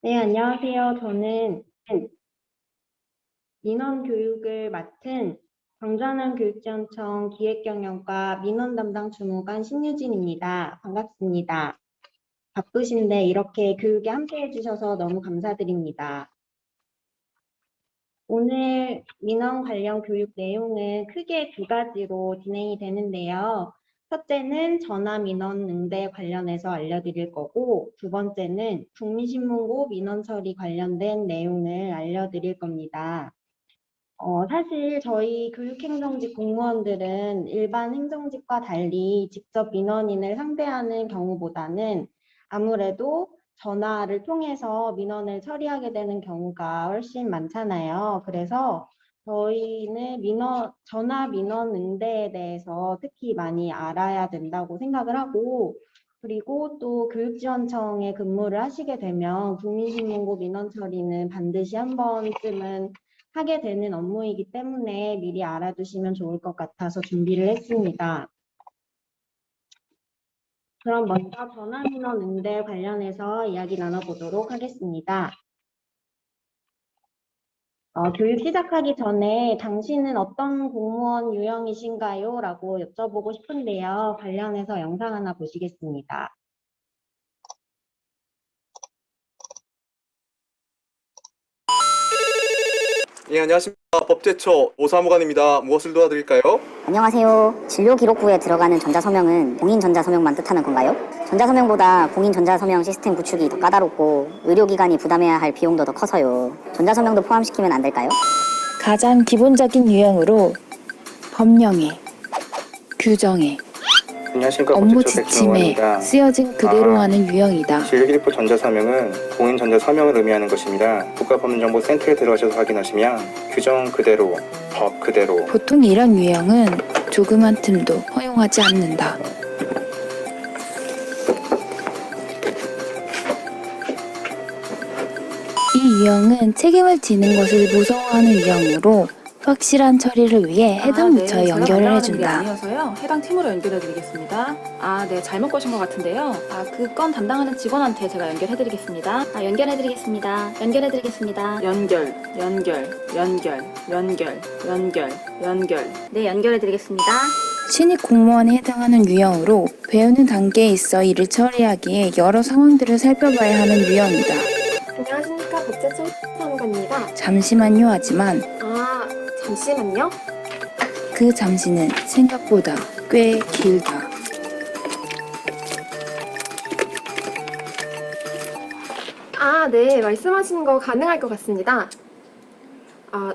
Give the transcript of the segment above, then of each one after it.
네, 안녕하세요. 저는 민원 교육을 맡은 정전환 교육지원청 기획경영과 민원 담당 주무관 신유진입니다. 반갑습니다. 바쁘신데 이렇게 교육에 함께 해주셔서 너무 감사드립니다. 오늘 민원 관련 교육 내용은 크게 두 가지로 진행이 되는데요. 첫째는 전화 민원 응대 관련해서 알려드릴 거고, 두 번째는 국민신문고 민원 처리 관련된 내용을 알려드릴 겁니다. 사실 저희 교육행정직 공무원들은 일반 행정직과 달리 직접 민원인을 상대하는 경우보다는 아무래도 전화를 통해서 민원을 처리하게 되는 경우가 훨씬 많잖아요. 그래서 저희는 전화 민원 응대에 대해서 특히 많이 알아야 된다고 생각을 하고, 그리고 또 교육지원청에 근무를 하시게 되면 국민신문고 민원 처리는 반드시 한 번쯤은 하게 되는 업무이기 때문에 미리 알아두시면 좋을 것 같아서 준비를 했습니다. 그럼 먼저 전화민원 응대 관련해서 이야기 나눠보도록 하겠습니다. 교육 시작하기 전에 당신은 어떤 공무원 유형이신가요? 라고 여쭤보고 싶은데요. 관련해서 영상 하나 보시겠습니다. 예, 안녕하십니까. 법제처 오사무관입니다. 무엇을 도와드릴까요? 안녕하세요. 진료기록부에 들어가는 전자서명은 공인전자서명만 뜻하는 건가요? 전자서명보다 공인전자서명 시스템 구축이 더 까다롭고 의료기관이 부담해야 할 비용도 더 커서요. 전자서명도 포함시키면 안 될까요? 가장 기본적인 유형으로 법령에, 규정에, 안녕하십니까. 업무 법제처 지침에 백종원입니다. 쓰여진 그대로 하는 유형이다. 진료기록부 전자서명은 공인전자서명을 의미하는 것입니다. 국가법령정보센터에 들어가셔서 확인하시면 규정 그대로, 법 그대로 보통 이런 유형은 조그만 틈도 허용하지 않는다. 이 유형은 책임을 지는 것을 무서워하는 유형으로 확실한 처리를 위해 해당 부처에 연결을 해준다. 아니어서요. 해당 팀으로 연결해드리겠습니다. 네, 잘못 거신 것 같은데요. 그 건 담당하는 직원한테 제가 연결해드리겠습니다. 연결해드리겠습니다. 연결. 네, 연결해드리겠습니다. 신입 공무원에 해당하는 유형으로 배우는 단계에 있어 일을 처리하기에 여러 상황들을 살펴봐야 하는 유형이다. 안녕하십니까. 법제처 사무관입니다. 잠시만요 하지만 잠시만요. 그 잠시는 생각보다 꽤 길다. 네. 말씀하신 거 가능할 것 같습니다.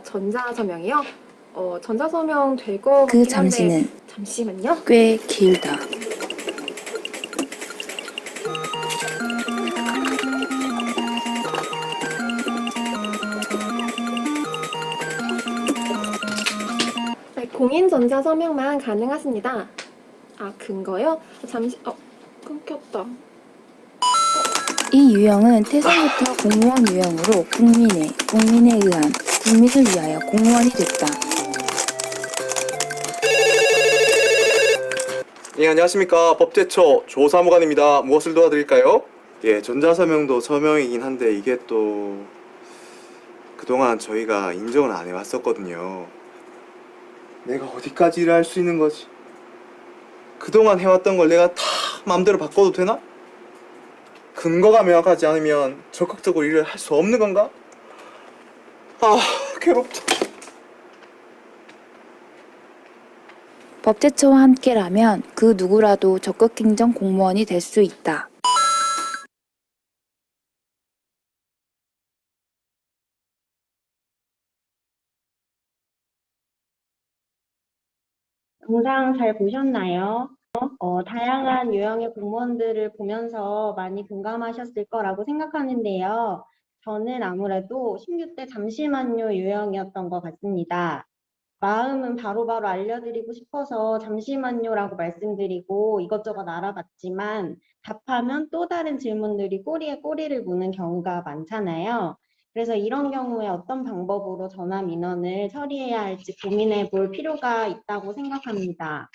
전자서명이요? 전자서명 되고 그 잠시는 잠시만요. 꽤 길다. 네, 공인전자서명만 가능하십니다. 근거요? 끊겼다. 이 유형은 태생부터 공무원 유형으로 국민에 의한, 국민을 위하여 공무원이 됐다. 예, 안녕하십니까. 법제처 조사무관입니다. 무엇을 도와드릴까요? 예, 전자서명도 서명이긴 한데 이게 또 그동안 저희가 인정을 안 해왔었거든요. 내가 어디까지 일을 할 수 있는 거지? 그동안 해왔던 걸 내가 다 마음대로 바꿔도 되나? 근거가 명확하지 않으면 적극적으로 일을 할 수 없는 건가? 괴롭다. 법제처와 함께라면 그 누구라도 적극 행정 공무원이 될 수 있다. 영상 잘 보셨나요? 다양한 유형의 공무원들을 보면서 많이 공감하셨을 거라고 생각하는데요. 저는 아무래도 16대 잠시만요 유형이었던 것 같습니다. 마음은 바로바로 알려드리고 싶어서 잠시만요라고 말씀드리고 이것저것 알아봤지만 답하면 또 다른 질문들이 꼬리에 꼬리를 무는 경우가 많잖아요. 그래서 이런 경우에 어떤 방법으로 전화 민원을 처리해야 할지 고민해 볼 필요가 있다고 생각합니다.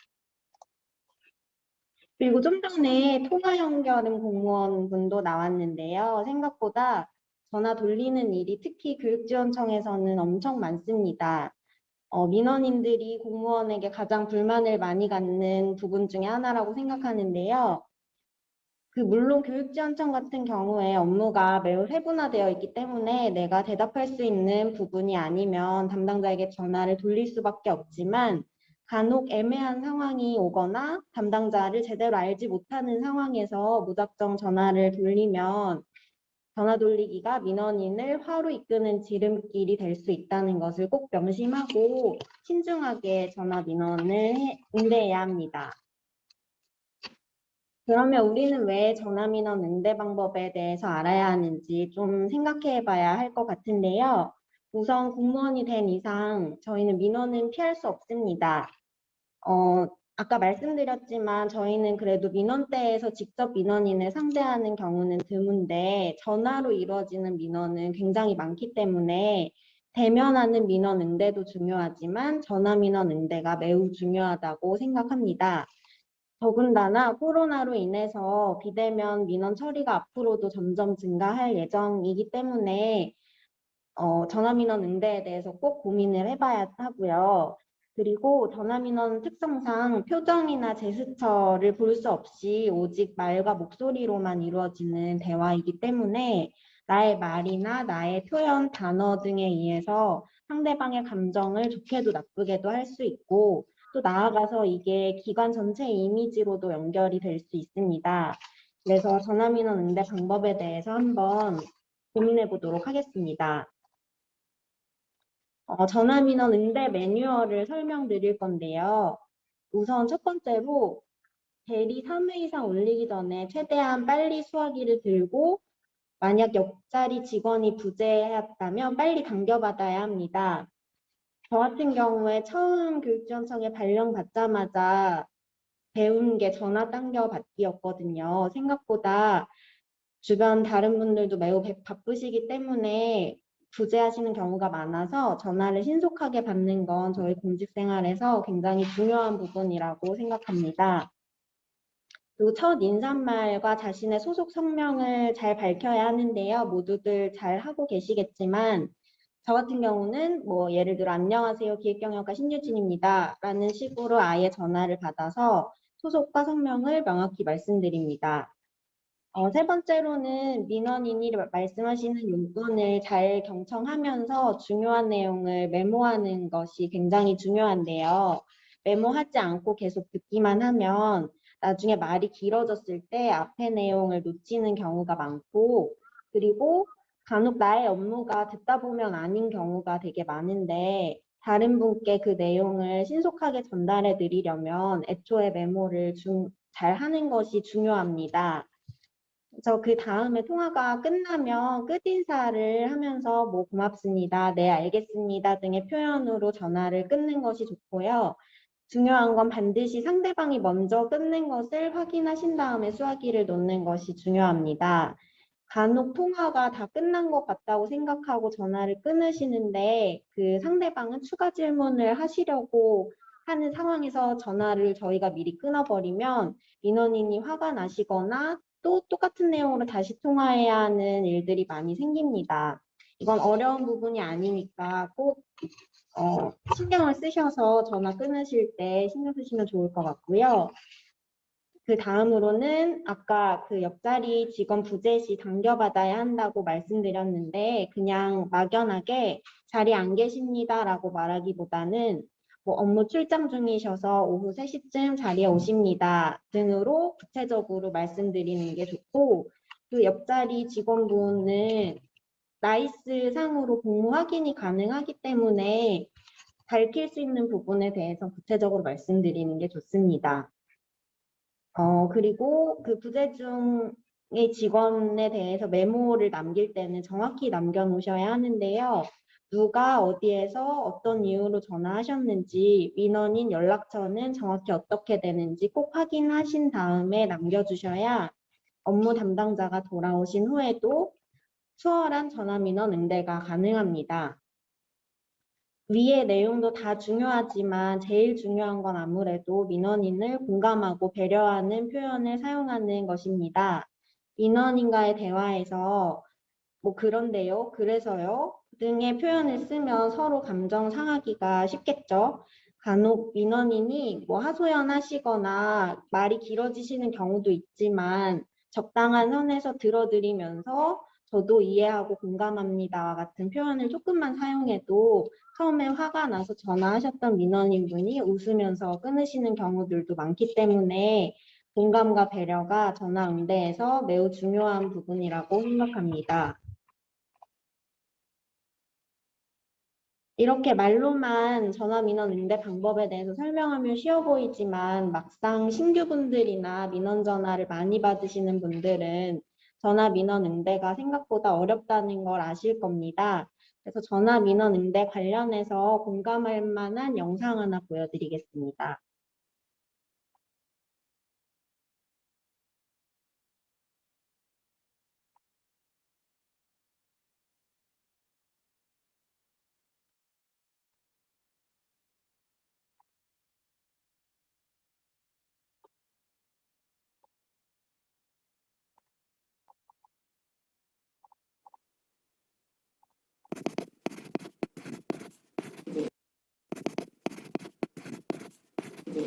그리고 좀 전에 통화 연결음 공무원 분도 나왔는데요. 생각보다 전화 돌리는 일이 특히 교육지원청에서는 엄청 많습니다. 민원인들이 공무원에게 가장 불만을 많이 갖는 부분 중에 하나라고 생각하는데요. 물론 교육지원청 같은 경우에 업무가 매우 세분화되어 있기 때문에 내가 대답할 수 있는 부분이 아니면 담당자에게 전화를 돌릴 수밖에 없지만 간혹 애매한 상황이 오거나 담당자를 제대로 알지 못하는 상황에서 무작정 전화를 돌리면 전화 돌리기가 민원인을 화로 이끄는 지름길이 될 수 있다는 것을 꼭 명심하고 신중하게 전화 민원을 응대해야 합니다. 그러면 우리는 왜 전화민원 응대 방법에 대해서 알아야 하는지 좀 생각해 봐야 할 것 같은데요. 우선 공무원이 된 이상 저희는 민원은 피할 수 없습니다. 아까 말씀드렸지만 저희는 그래도 민원대에서 직접 민원인을 상대하는 경우는 드문데 전화로 이루어지는 민원은 굉장히 많기 때문에 대면하는 민원 응대도 중요하지만 전화 민원 응대가 매우 중요하다고 생각합니다. 더군다나 코로나로 인해서 비대면 민원 처리가 앞으로도 점점 증가할 예정이기 때문에 전화민원 응대에 대해서 꼭 고민을 해봐야 하고요. 그리고 전화민원 특성상 표정이나 제스처를 볼 수 없이 오직 말과 목소리로만 이루어지는 대화이기 때문에 나의 말이나 나의 표현, 단어 등에 의해서 상대방의 감정을 좋게도 나쁘게도 할 수 있고 또 나아가서 이게 기관 전체 이미지로도 연결이 될 수 있습니다. 그래서 전화민원 응대 방법에 대해서 한번 고민해 보도록 하겠습니다. 전화민원 응대 매뉴얼을 설명드릴 건데요. 우선 첫 번째로 대리 3회 이상 올리기 전에 최대한 빨리 수화기를 들고 만약 옆자리 직원이 부재했다면 빨리 당겨받아야 합니다. 저 같은 경우에 처음 교육지원청에 발령받자마자 배운 게 전화 당겨받기였거든요. 생각보다 주변 다른 분들도 매우 바쁘시기 때문에 부재하시는 경우가 많아서 전화를 신속하게 받는 건 저희 공직 생활에서 굉장히 중요한 부분이라고 생각합니다. 그리고 첫 인사말과 자신의 소속 성명을 잘 밝혀야 하는데요. 모두들 잘 하고 계시겠지만 저 같은 경우는 예를 들어 안녕하세요 기획경영과 신유진입니다 라는 식으로 아예 전화를 받아서 소속과 성명을 명확히 말씀드립니다. 세 번째로는 민원인이 말씀하시는 요건을 잘 경청하면서 중요한 내용을 메모하는 것이 굉장히 중요한데요. 메모하지 않고 계속 듣기만 하면 나중에 말이 길어졌을 때 앞에 내용을 놓치는 경우가 많고 그리고 간혹 나의 업무가 듣다 보면 아닌 경우가 되게 많은데 다른 분께 그 내용을 신속하게 전달해 드리려면 애초에 메모를 잘 하는 것이 중요합니다. 그래서 그 다음에 통화가 끝나면 끝인사를 하면서 고맙습니다, 네, 알겠습니다 등의 표현으로 전화를 끊는 것이 좋고요. 중요한 건 반드시 상대방이 먼저 끊는 것을 확인하신 다음에 수화기를 놓는 것이 중요합니다. 간혹 통화가 다 끝난 것 같다고 생각하고 전화를 끊으시는데 그 상대방은 추가 질문을 하시려고 하는 상황에서 전화를 저희가 미리 끊어버리면 민원인이 화가 나시거나 또 똑같은 내용으로 다시 통화해야 하는 일들이 많이 생깁니다. 이건 어려운 부분이 아니니까 꼭 신경을 쓰셔서 전화 끊으실 때 신경 쓰시면 좋을 것 같고요. 그 다음으로는 아까 그 옆자리 직원 부재 시 당겨받아야 한다고 말씀드렸는데 그냥 막연하게 자리에 안 계십니다라고 말하기보다는 업무 출장 중이셔서 오후 3시쯤 자리에 오십니다 등으로 구체적으로 말씀드리는 게 좋고 그 옆자리 직원분은 나이스 상으로 복무 확인이 가능하기 때문에 밝힐 수 있는 부분에 대해서 구체적으로 말씀드리는 게 좋습니다. 그리고 그 부재 중의 직원에 대해서 메모를 남길 때는 정확히 남겨놓으셔야 하는데요. 누가 어디에서 어떤 이유로 전화하셨는지, 민원인 연락처는 정확히 어떻게 되는지 꼭 확인하신 다음에 남겨주셔야 업무 담당자가 돌아오신 후에도 수월한 전화 민원 응대가 가능합니다. 위의 내용도 다 중요하지만 제일 중요한 건 아무래도 민원인을 공감하고 배려하는 표현을 사용하는 것입니다. 민원인과의 대화에서 뭐 그런데요, 그래서요 등의 표현을 쓰면 서로 감정 상하기가 쉽겠죠. 간혹 민원인이 뭐 하소연하시거나 말이 길어지시는 경우도 있지만 적당한 선에서 들어드리면서 저도 이해하고 공감합니다와 같은 표현을 조금만 사용해도 처음에 화가 나서 전화하셨던 민원인분이 웃으면서 끊으시는 경우들도 많기 때문에 공감과 배려가 전화 응대에서 매우 중요한 부분이라고 생각합니다. 이렇게 말로만 전화 민원 응대 방법에 대해서 설명하면 쉬워 보이지만 막상 신규분들이나 민원 전화를 많이 받으시는 분들은 전화 민원 응대가 생각보다 어렵다는 걸 아실 겁니다. 그래서 전화 민원 응대 관련해서 공감할 만한 영상 하나 보여드리겠습니다.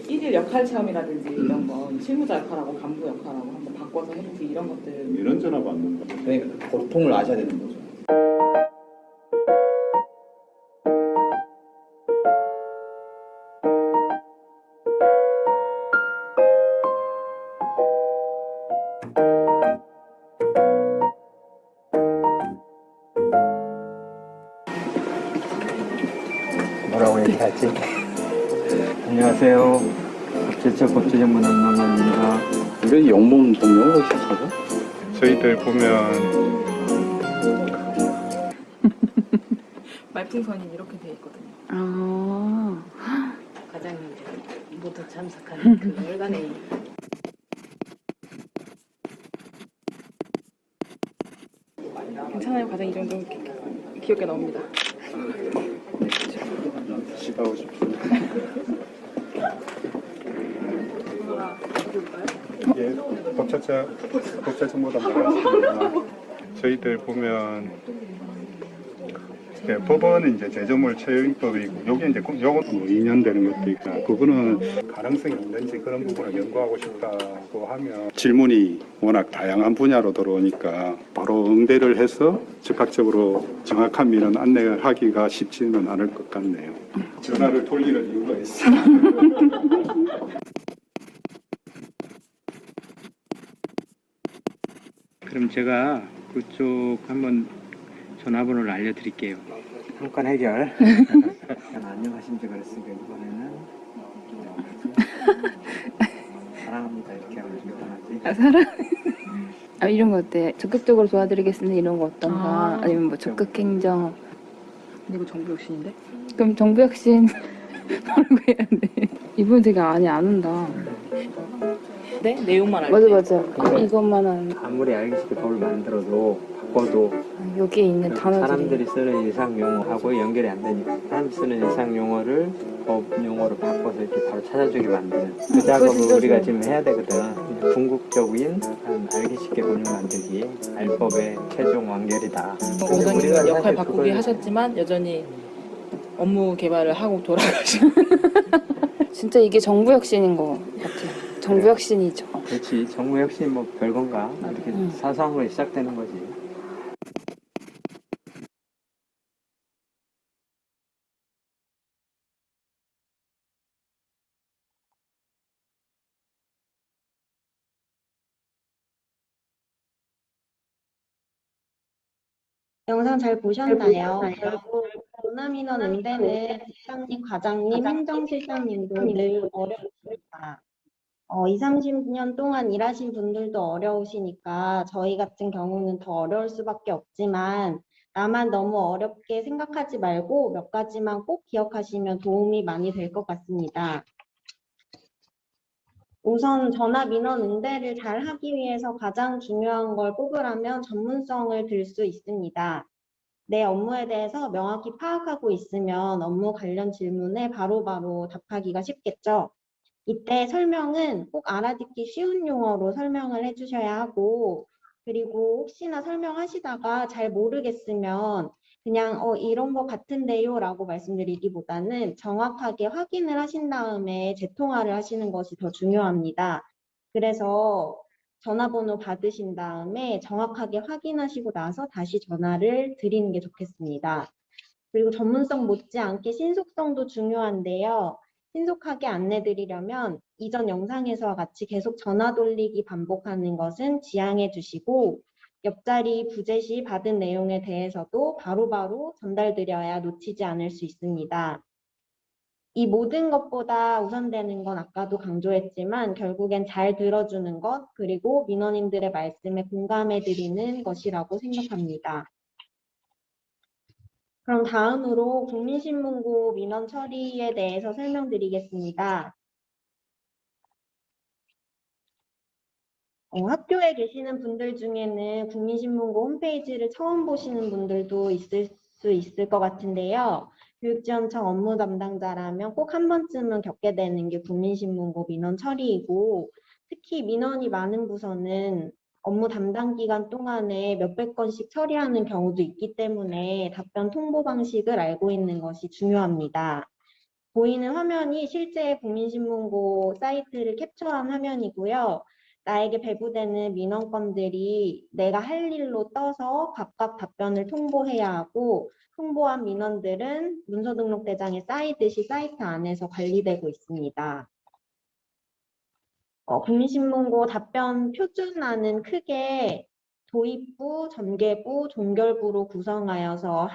일일 역할 체험이라든지 이런 거 실무자 역할하고 간부 역할하고 한번 바꿔서 해보기 이런 것들. 이런 전화 받는 거. 그러니까 고통을 아셔야 되는 거죠. 뭐라고 얘기하지? 안녕하세요. 법제처 법제전문 안만만입니다. 이게 영문 동영어 시사죠? 저희들 보면 말풍선이 이렇게 돼 있거든요. 아, 과장님들 모두 참석하는 그 월간회의. 괜찮아요, 과장 이 정도 귀엽게 나옵니다. 시다 오십시오. 예, 법제처보다 많았습니다. 저희들 보면 네, 법원은 이제 제조물 채용법이고 여기 이제 요건 뭐 2년 되는 것도 있고 그거는 가능성이 있는지 그런 부분을 연구하고 싶다고 하면 질문이 워낙 다양한 분야로 들어오니까 바로 응대를 해서 즉각적으로 정확한 민원 안내를 하기가 쉽지는 않을 것 같네요. 전화를 돌리는 이유가 있어요. 그럼 제가 그쪽 한번 전화번호를 알려드릴게요. 한 건 해결. 안녕하십니까 그랬으니까 이번에는 사랑합니다 이렇게 하면 좀 편하지. 아, 사람. 아, 이런 거 어때? 적극적으로 도와드리겠습니다. 이런 거 어떤가? 아니면 뭐 적극 행정. 근데 이거 정부혁신인데? 그럼 정부혁신 뭐라고 해야 돼? 이분 되게 안 한다. 네? 내용만 알고. 맞아. 이것만 한. 아무리 알기 쉽게 법을 만들어도 바꿔도 여기에 있는 단어들이. 사람들이 쓰는 일상 용어하고 연결이 안 되니까 사람이 쓰는 일상 용어를 법 용어로 바꿔서 이렇게 바로 찾아주게 만드는 그 작업을 우리가 지금 해야 되거든. 궁극적인 알기 쉽게 본용 만들기 알법의 최종 완결이다. 원장님 역할 바꾸기 하셨지만 여전히 업무 개발을 하고 돌아가시고. 진짜 이게 정부혁신인 것 같아. 정부혁신이죠. 그렇지. 정부 혁신이 뭐 별건가 이렇게 사소한 거에 시작되는 거지. 영상 잘 보셨나요? 결국 전화민원 응대는 실장님, 과장님, 행정실장님도 늘 어렵습니다. 20, 30년 동안 일하신 분들도 어려우시니까 저희 같은 경우는 더 어려울 수밖에 없지만 나만 너무 어렵게 생각하지 말고 몇 가지만 꼭 기억하시면 도움이 많이 될 것 같습니다. 우선 전화 민원 응대를 잘 하기 위해서 가장 중요한 걸 꼽으라면 전문성을 들 수 있습니다. 내 업무에 대해서 명확히 파악하고 있으면 업무 관련 질문에 바로바로 답하기가 쉽겠죠. 이때 설명은 꼭 알아듣기 쉬운 용어로 설명을 해주셔야 하고 그리고 혹시나 설명하시다가 잘 모르겠으면 그냥 이런 거 같은데요 라고 말씀드리기보다는 정확하게 확인을 하신 다음에 재통화를 하시는 것이 더 중요합니다. 그래서 전화번호 받으신 다음에 정확하게 확인하시고 나서 다시 전화를 드리는 게 좋겠습니다. 그리고 전문성 못지않게 신속성도 중요한데요. 신속하게 안내드리려면 이전 영상에서와 같이 계속 전화 돌리기 반복하는 것은 지양해 주시고 옆자리 부재 시 받은 내용에 대해서도 바로바로 전달드려야 놓치지 않을 수 있습니다. 이 모든 것보다 우선되는 건 아까도 강조했지만 결국엔 잘 들어주는 것 그리고 민원인들의 말씀에 공감해드리는 것이라고 생각합니다. 그럼 다음으로 국민신문고 민원 처리에 대해서 설명드리겠습니다. 학교에 계시는 분들 중에는 국민신문고 홈페이지를 처음 보시는 분들도 있을 수 있을 것 같은데요. 교육지원청 업무 담당자라면 꼭 한 번쯤은 겪게 되는 게 국민신문고 민원 처리이고 특히 민원이 많은 부서는 업무 담당 기간 동안에 몇백 건씩 처리하는 경우도 있기 때문에 답변 통보 방식을 알고 있는 것이 중요합니다. 보이는 화면이 실제 국민신문고 사이트를 캡처한 화면이고요. 나에게 배부되는 민원건들이 내가 할 일로 떠서 각각 답변을 통보해야 하고 통보한 민원들은 문서등록대장에 쌓이듯이 사이트 안에서 관리되고 있습니다. 국민신문고 답변 표준안은 크게 도입부, 전개부, 종결부로 구성하여서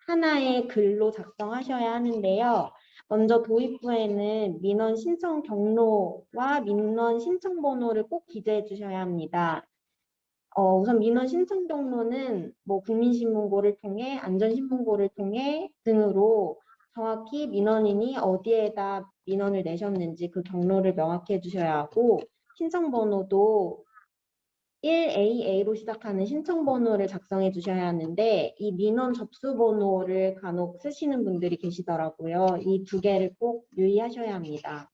하나의 글로 작성하셔야 하는데요. 먼저 도입부에는 민원 신청 경로와 민원 신청 번호를 꼭 기재해 주셔야 합니다. 우선 민원 신청 경로는 국민신문고를 통해 안전신문고를 통해 등으로 정확히 민원인이 어디에다 민원을 내셨는지 그 경로를 명확히 해주셔야 하고 신청 번호도 1AA로 시작하는 신청 번호를 작성해 주셔야 하는데 이 민원 접수 번호를 간혹 쓰시는 분들이 계시더라고요. 이 두 개를 꼭 유의하셔야 합니다.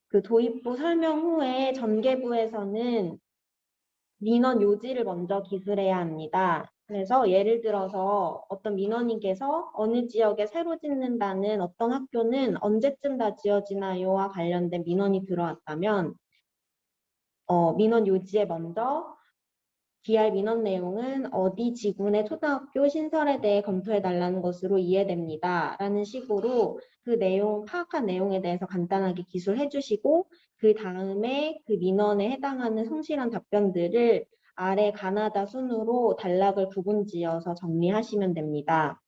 그 도입부 설명 후에 전개부에서는 민원 요지를 먼저 기술해야 합니다. 그래서 예를 들어서 어떤 민원인께서 어느 지역에 새로 짓는다는 어떤 학교는 언제쯤 다 지어지나요와 관련된 민원이 들어왔다면 민원 요지에 먼저 DR 민원 내용은 어디 지군의 초등학교 신설에 대해 검토해달라는 것으로 이해됩니다. 라는 식으로 그 내용, 파악한 내용에 대해서 간단하게 기술해 주시고 그 다음에 그 민원에 해당하는 성실한 답변들을 아래 가나다 순으로 단락을 구분지어서 정리하시면 됩니다.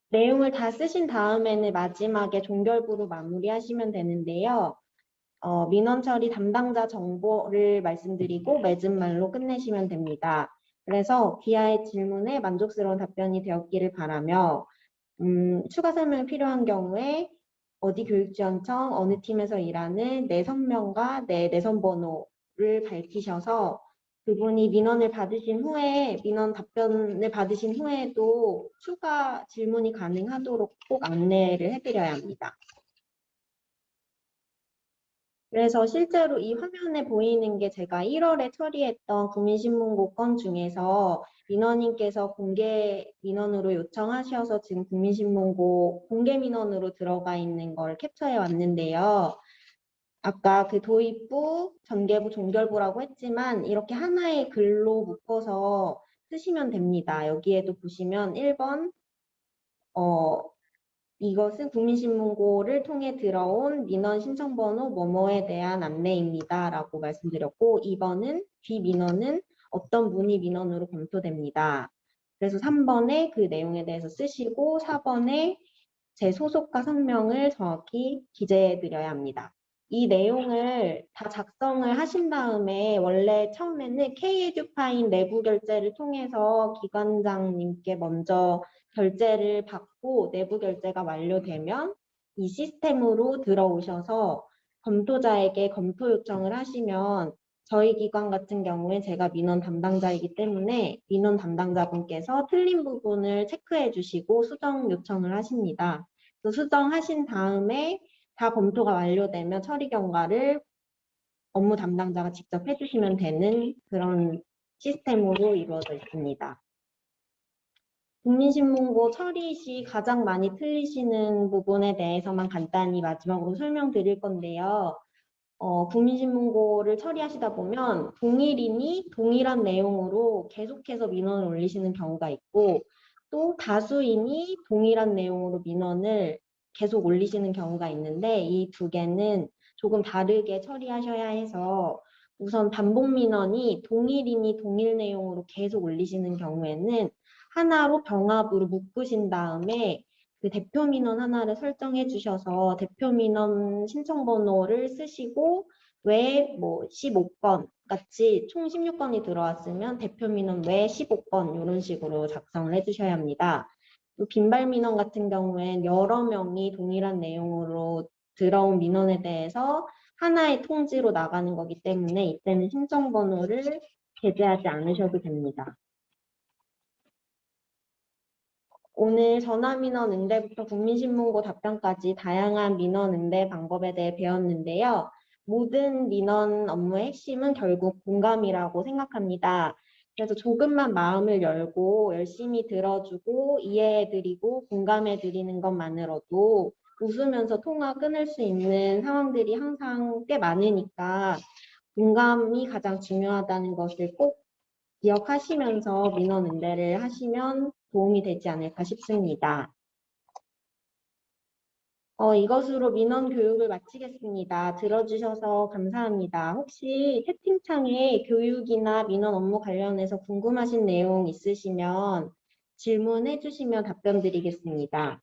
내용을 다 쓰신 다음에는 마지막에 종결부로 마무리하시면 되는데요. 민원 처리 담당자 정보를 말씀드리고 맺은 말로 끝내시면 됩니다. 그래서 기하의 질문에 만족스러운 답변이 되었기를 바라며 추가 설명이 필요한 경우에 어디 교육지원청 어느 팀에서 일하는 내 선명과 내 내선 번호를 밝히셔서 그분이 민원을 받으신 후에 민원 답변을 받으신 후에도 추가 질문이 가능하도록 꼭 안내를 해드려야 합니다. 그래서 실제로 이 화면에 보이는 게 제가 1월에 처리했던 국민신문고 건 중에서 민원인께서 공개 민원으로 요청하셔서 지금 국민신문고 공개 민원으로 들어가 있는 걸 캡처해 왔는데요. 아까 그 도입부, 전개부, 종결부라고 했지만 이렇게 하나의 글로 묶어서 쓰시면 됩니다. 여기에도 보시면 1번 이것은 국민신문고를 통해 들어온 민원 신청번호 뭐뭐에 대한 안내입니다. 라고 말씀드렸고 2번은 귀민원은 어떤 문의 민원으로 검토됩니다. 그래서 3번에 그 내용에 대해서 쓰시고 4번에 제 소속과 성명을 정확히 기재해 드려야 합니다. 이 내용을 다 작성을 하신 다음에 원래 처음에는 K-에듀파인 내부 결제를 통해서 기관장님께 먼저 결제를 받고 내부 결제가 완료되면 이 시스템으로 들어오셔서 검토자에게 검토 요청을 하시면 저희 기관 같은 경우에 제가 민원 담당자이기 때문에 민원 담당자분께서 틀린 부분을 체크해 주시고 수정 요청을 하십니다. 수정하신 다음에 다 검토가 완료되면 처리 경과를 업무 담당자가 직접 해주시면 되는 그런 시스템으로 이루어져 있습니다. 국민신문고 처리 시 가장 많이 틀리시는 부분에 대해서만 간단히 마지막으로 설명드릴 건데요. 국민신문고를 처리하시다 보면 동일인이 동일한 내용으로 계속해서 민원을 올리시는 경우가 있고 또 다수인이 동일한 내용으로 민원을 계속 올리시는 경우가 있는데 이 두 개는 조금 다르게 처리하셔야 해서 우선 반복 민원이 동일인이 동일 내용으로 계속 올리시는 경우에는 하나로 병합으로 묶으신 다음에 그 대표 민원 하나를 설정해 주셔서 대표 민원 신청 번호를 쓰시고 외에 뭐 15건 같이 총 16건이 들어왔으면 대표 민원 외 15건 이런 식으로 작성을 해 주셔야 합니다. 또 빈발 민원 같은 경우엔 여러 명이 동일한 내용으로 들어온 민원에 대해서 하나의 통지로 나가는 거기 때문에 이때는 신청 번호를 게재하지 않으셔도 됩니다. 오늘 전화민원 응대부터 국민신문고 답변까지 다양한 민원 응대 방법에 대해 배웠는데요. 모든 민원 업무의 핵심은 결국 공감이라고 생각합니다. 그래서 조금만 마음을 열고 열심히 들어주고 이해해드리고 공감해드리는 것만으로도 웃으면서 통화 끊을 수 있는 상황들이 항상 꽤 많으니까 공감이 가장 중요하다는 것을 꼭 기억하시면서 민원 응대를 하시면 도움이 되지 않을까 싶습니다. 이것으로 민원 교육을 마치겠습니다. 들어주셔서 감사합니다. 혹시 채팅창에 교육이나 민원 업무 관련해서 궁금하신 내용 있으시면 질문해 주시면 답변 드리겠습니다.